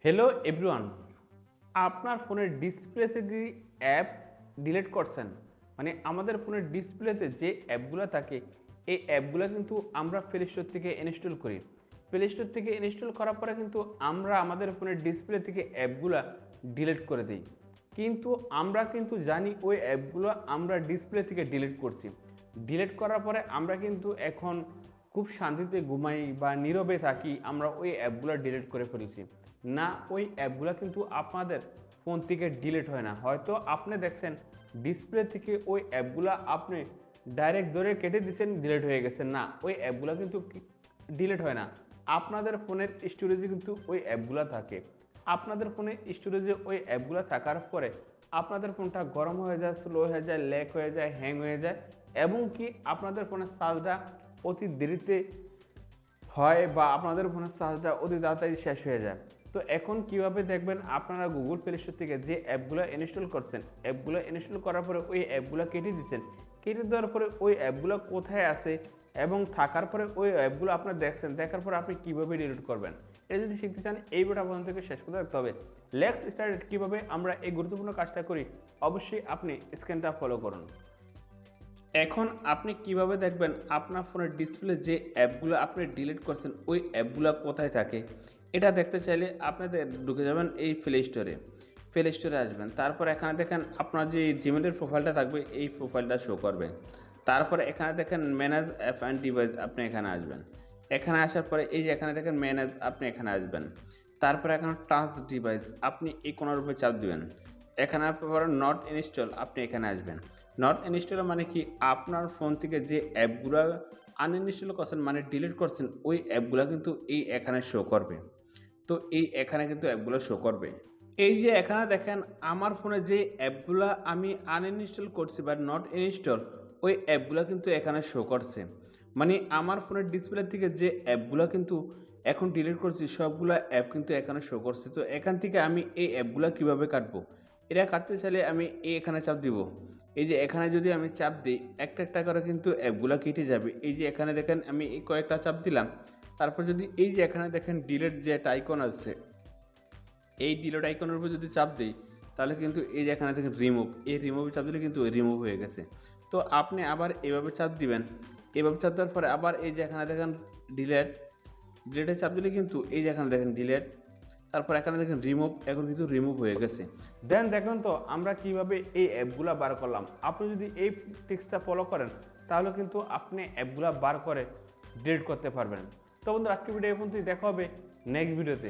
Hello everyone, আপনার ফোনের ডিসপ্লেতে যে অ্যাপ ডিলিট করছেন, মানে আমাদের ফোনের ডিসপ্লেতে যে অ্যাপগুলো থাকে এই অ্যাপগুলো কিন্তু আমরা প্লে স্টোর থেকে ইনস্টল করি। প্লে স্টোর থেকে ইনস্টল করার পরে কিন্তু আমরা আমাদের ফোনের ডিসপ্লে থেকে অ্যাপগুলো ডিলিট করে দিই, কিন্তু আমরা কিন্তু জানি ওই অ্যাপগুলো আমরা ডিসপ্লে থেকে ডিলিট করছি। ডিলিট করার পরে আমরা কিন্তু এখন খুব শান্তিতে ঘুমাই বা নীরবে থাকি, আমরা ওই অ্যাপগুলো ডিলিট করে ফেলেছি। না, ওই অ্যাপগুলো কিন্তু আপনাদের ফোন থেকে ডিলিট হয় না। হয়তো আপনি দেখছেন ডিসপ্লে থেকে ওই অ্যাপগুলো আপনি ডাইরেক্ট ধরে কেটে দিচ্ছেন, ডিলিট হয়ে গেছে। না, ওই অ্যাপগুলো কিন্তু ডিলিট হয় না, আপনাদের ফোনের স্টোরেজে কিন্তু ওই অ্যাপগুলো থাকে। আপনাদের ফোনে স্টোরেজে ওই অ্যাপগুলো থাকার পরে আপনাদের ফোনটা গরম হয়ে যায়, স্লো হয়ে যায়, ল্যাগ হয়ে যায়, হ্যাং হয়ে যায়, এবং কি আপনাদের ফোনের চার্জটা অতি দেরিতে হয় বা আপনাদের ফোনের চার্জটা অতি তাড়াতাড়ি শেষ হয়ে যায়। তো এখন কিভাবে দেখবেন আপনারা গুগল প্লে স্টোর থেকে যে অ্যাপগুলো ইনস্টল করছেন, অ্যাপগুলো ইনস্টল করার পরে ওই অ্যাপগুলো কেটে দিচ্ছেন, কেটে দেওয়ার পরে ওই অ্যাপগুলো কোথায় আছে এবং থাকার পরে ওই অ্যাপগুলো আপনার দেখছেন, দেখার পরে আপনি কীভাবে ডিলিট করবেন, এটা যদি শিখতে চান এই ভিডিওটা প্রথম থেকে শেষ করে রাখতে হবে। Let's start. কীভাবে আমরা এই গুরুত্বপূর্ণ কাজটা করি, অবশ্যই আপনি স্ক্রিনটা ফলো করুন। এখন আপনি কিভাবে দেখবেন আপনার ফোনের ডিসপ্লে যে অ্যাপগুলো আপনি ডিলিট করছেন ওই অ্যাপগুলো কোথায় থাকে, এটা দেখতে চাইলে আপনাদের ঢুকে যাবেন এই প্লে স্টোরে আসবেন। তারপর এখানে দেখেন আপনার যে জিমেলের প্রোফাইলটা থাকবে এই প্রোফাইলটা শো করবে। তারপরে এখানে দেখেন ম্যানেজ অ্যাপ অ্যান্ড ডিভাইস, আপনি এখানে আসবেন। এখানে আসার পরে এই যে এখানে দেখেন ম্যানেজ, আপনি এখানে আসবেন। তারপরে এখানে টাচ ডিভাইস, আপনি এই কোনার উপরে চাপ দিবেন। এখানে পরে নট ইনস্টল, আপনি এখানে আসবেন। নট ইনস্টল মানে কি, আপনার ফোন থেকে যে অ্যাপগুলো আনইনস্টল করছেন মানে ডিলিট করছেন ওই অ্যাপগুলো কিন্তু এই এখানে শো করবে। তো এই এখানে কিন্তু অ্যাপগুলো শো করবে। এই যে এখানে দেখেন আমার ফোনে যে অ্যাপগুলো আমি আনইনস্টল করছি বা নট ইনস্টল, ওই অ্যাপগুলো কিন্তু এখানে শো করছে। মানে আমার ফোনের ডিসপ্লে থেকে যে অ্যাপগুলো কিন্তু এখন ডিলিট করছি সবগুলো অ্যাপ কিন্তু এখানে শো করছে। তো এখান থেকে আমি এই অ্যাপগুলো কীভাবে কাটবো, এটা কাটতে চাইলে আমি এখানে চাপ দিব। এই যে এখানে যদি আমি চাপ দিই একটা একটা করে কিন্তু অ্যাপগুলো কেটে যাবে। এই যে এখানে দেখেন আমি এই কয়েকটা চাপ দিলাম, তারপর যদি এই যে এখানে দেখেন ডিলিট যে একটা আইকন আছে, এই ডিলিট আইকনের উপর যদি চাপ দিই তাহলে কিন্তু এই যে এখানে দেখেন রিমুভ, এই রিমুভে চাপ দিলে কিন্তু রিমুভ হয়ে গেছে। তো আপনি আবার এভাবে চাপ দিবেন, এভাবে চাপ দেওয়ার পরে আবার এই যে এখানে দেখেন ডিলেটে চাপ দিলে কিন্তু এই যে এখানে দেখেন ডিলেট, তারপর এখানে দেখেন রিমুভ, এখন কিন্তু রিমুভ হয়ে গেছে। দেন দেখুন তো আমরা কিভাবে এই অ্যাপগুলা বার করলাম। আপনি যদি এই টিক্সটা ফলো করেন তাহলে কিন্তু আপনি অ্যাপগুলা বার করে ডিলিট করতে পারবেন। তো বন্ধু, আজকে ভিডিও এখন দেখা হবে নেক্সট ভিডিওতে।